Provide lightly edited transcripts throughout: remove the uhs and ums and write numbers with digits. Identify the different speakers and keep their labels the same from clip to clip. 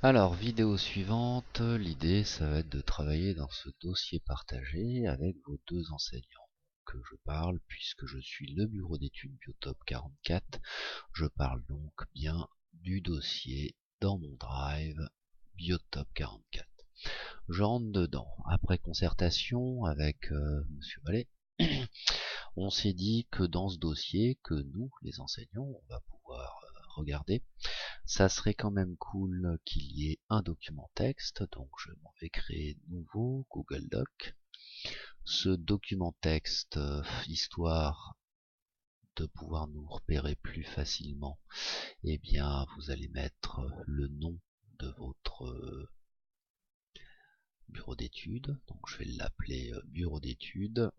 Speaker 1: Alors, vidéo suivante, l'idée ça va être de travailler dans ce dossier partagé avec vos deux enseignants que je parle, puisque je suis le bureau d'études Biotop 44, je parle donc bien du dossier dans mon drive Biotop 44. Je rentre dedans. Après concertation avec Monsieur Vallée, on s'est dit que dans ce dossier, que nous, les enseignants, on va pouvoir regarder, ça serait quand même cool qu'il y ait un document texte, donc je m'en vais créer nouveau Google Doc. Ce document texte, histoire de pouvoir nous repérer plus facilement, eh bien vous allez mettre le nom de votre bureau d'études, donc je vais l'appeler bureau d'études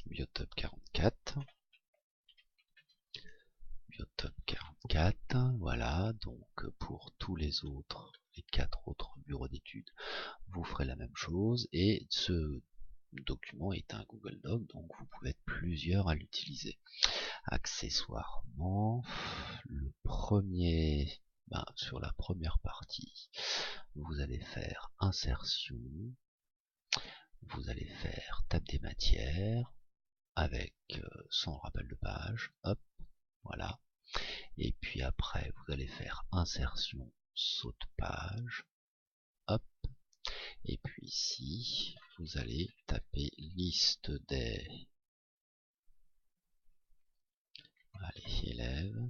Speaker 1: Biotop 44. Biotop 44, voilà, donc pour tous les autres, les 4 autres bureaux d'études, vous ferez la même chose, et ce document est un Google Doc, donc vous pouvez être plusieurs à l'utiliser. Accessoirement, le premier, sur la première partie, vous allez faire insertion, vous allez faire table des matières, avec son rappel de page, hop, voilà. Et puis après, vous allez faire insertion, saut de page, hop. Et puis ici, vous allez taper liste des élèves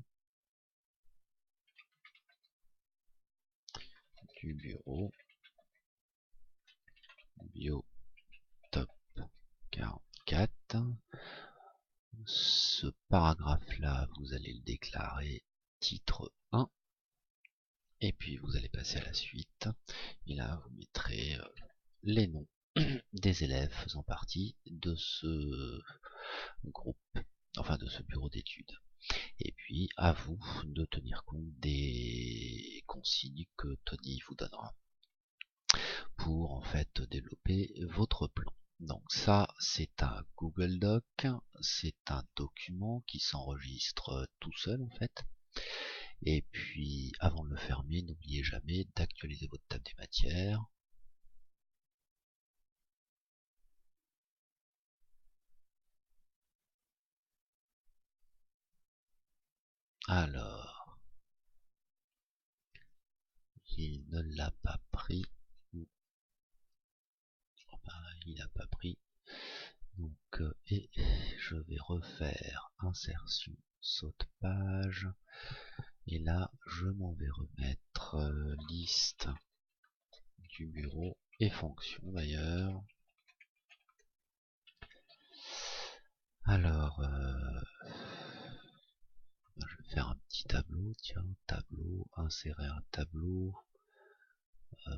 Speaker 1: du bureau Biotop 44. Ce paragraphe-là, vous allez le déclarer titre 1. Et puis vous allez passer à la suite. Et là, vous mettrez les noms des élèves faisant partie de ce groupe, enfin de ce bureau d'études. Et puis à vous de tenir compte des consignes que Tony vous donnera pour en fait développer votre plan. Donc ça, c'est un Google Doc, c'est un document qui s'enregistre tout seul en fait. Et puis avant de le fermer, n'oubliez jamais d'actualiser votre table des matières. Alors, il ne l'a pas pris. Il n'a pas pris. Donc, et je vais refaire insertion, saute page. Et là, je m'en vais remettre liste du bureau et fonction d'ailleurs. Alors, je vais faire un petit tableau. Tiens, tableau, insérer un tableau.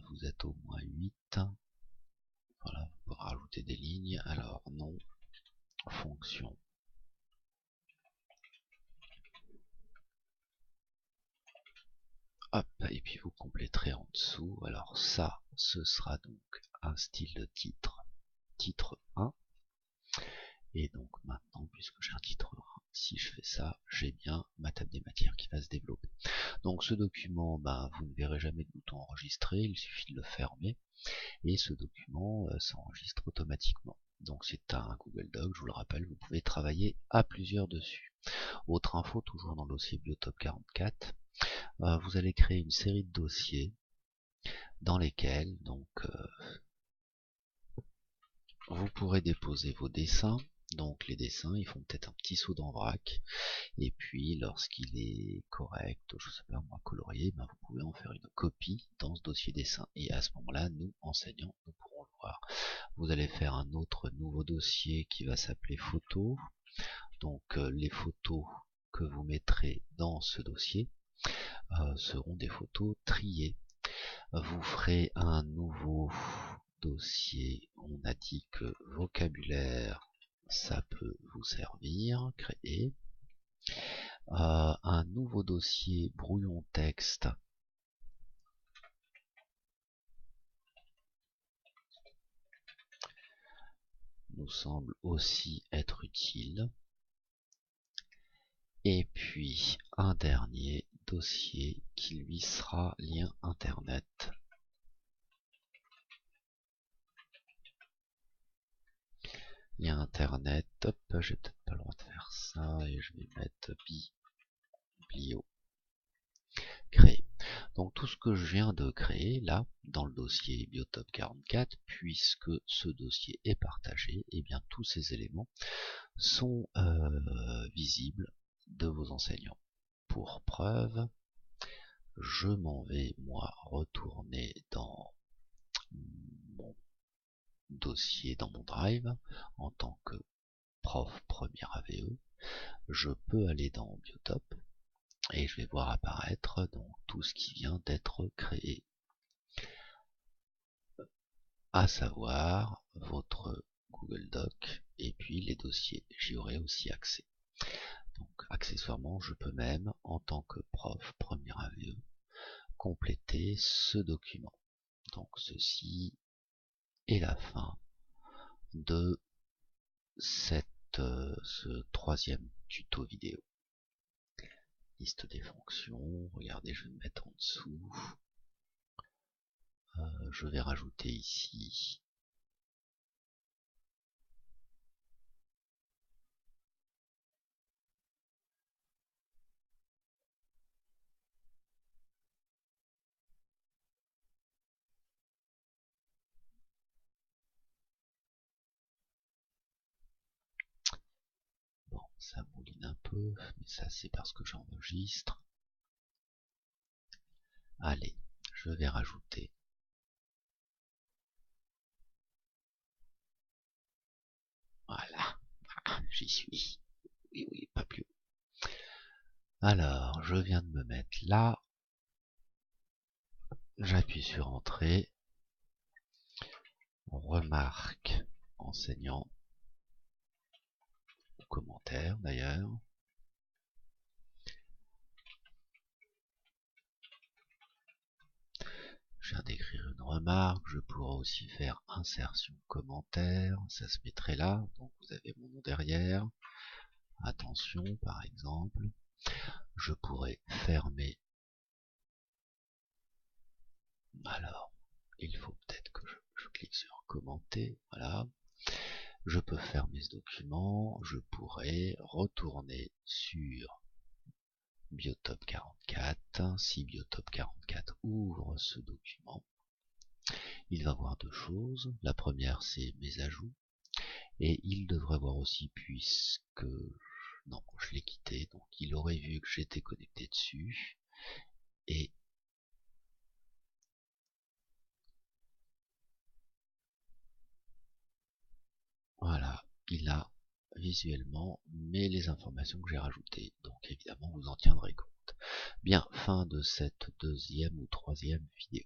Speaker 1: Vous êtes au moins 8. Voilà, vous pouvez rajouter des lignes. Alors, nom, fonction. Hop, et puis vous compléterez en dessous. Alors ça, ce sera donc un style de titre, titre 1. Et donc maintenant, puisque j'ai un titre 1, si je fais ça, j'ai bien ma table des matières qui va se développer. Donc ce document, vous ne verrez jamais de bouton enregistrer, il suffit de le fermer, et ce document s'enregistre automatiquement. Donc c'est un Google Doc, je vous le rappelle, vous pouvez travailler à plusieurs dessus. Autre info, toujours dans le dossier Biotop 44, vous allez créer une série de dossiers dans lesquels donc vous pourrez déposer vos dessins. Donc les dessins, ils font peut-être un petit saut dans vrac. Et puis lorsqu'il est correct, je sais pas moi, colorié, vous pouvez en faire une copie dans ce dossier dessin. Et à ce moment-là, nous, enseignants, nous pourrons le voir. Vous allez faire un autre nouveau dossier qui va s'appeler photos. Donc les photos que vous mettrez dans ce dossier seront des photos triées. Vous ferez un nouveau dossier. On a dit que vocabulaire, ça peut vous servir. Créer un nouveau dossier brouillon texte. Nous semble aussi être utile. Et puis un dernier dossier qui lui sera lien internet. Lien internet, hop, j'ai peut-être pas le droit de faire ça et je vais mettre biblio créer. Donc tout ce que je viens de créer là dans le dossier Biotop 44, puisque ce dossier est partagé, et bien tous ces éléments sont visibles de vos enseignants. Pour preuve, je m'en vais moi retourner dans mon dossier, dans mon drive en tant que prof première AVE. Je peux aller dans Biotop et je vais voir apparaître donc tout ce qui vient d'être créé, à savoir votre Google Doc et puis les dossiers. J'y aurai aussi accès. Donc accessoirement, je peux même, en tant que prof première AVE, compléter ce document. Donc ceci est la fin de ce troisième tuto vidéo. Liste des fonctions, regardez, je vais me mettre en dessous. Je vais rajouter ici bon, ça mouline un peu, mais ça c'est parce que j'enregistre. Allez, je vais rajouter voilà, j'y suis. Oui, oui, pas plus. Alors, je viens de me mettre là. J'appuie sur Entrée. Remarque enseignant. Ou commentaire d'ailleurs. Je viens d'écrire une remarque. Je pourrais aussi faire insertion commentaire. Ça se mettrait là. Donc vous avez mon nom derrière. Attention par exemple. Je pourrais fermer. Alors, il faut peut-être que je clique sur commenter. Voilà. Je peux fermer ce document. Je pourrais retourner sur Biotop 44. Si Biotop 44 ouvre ce document, il va voir deux choses. La première, c'est mes ajouts. Et il devrait voir aussi, puisque non, je l'ai quitté, donc il aurait vu que j'étais connecté dessus. Et voilà, il a visuellement les informations que j'ai rajoutées. Donc évidemment, vous en tiendrez compte. Bien, fin de cette deuxième ou troisième vidéo.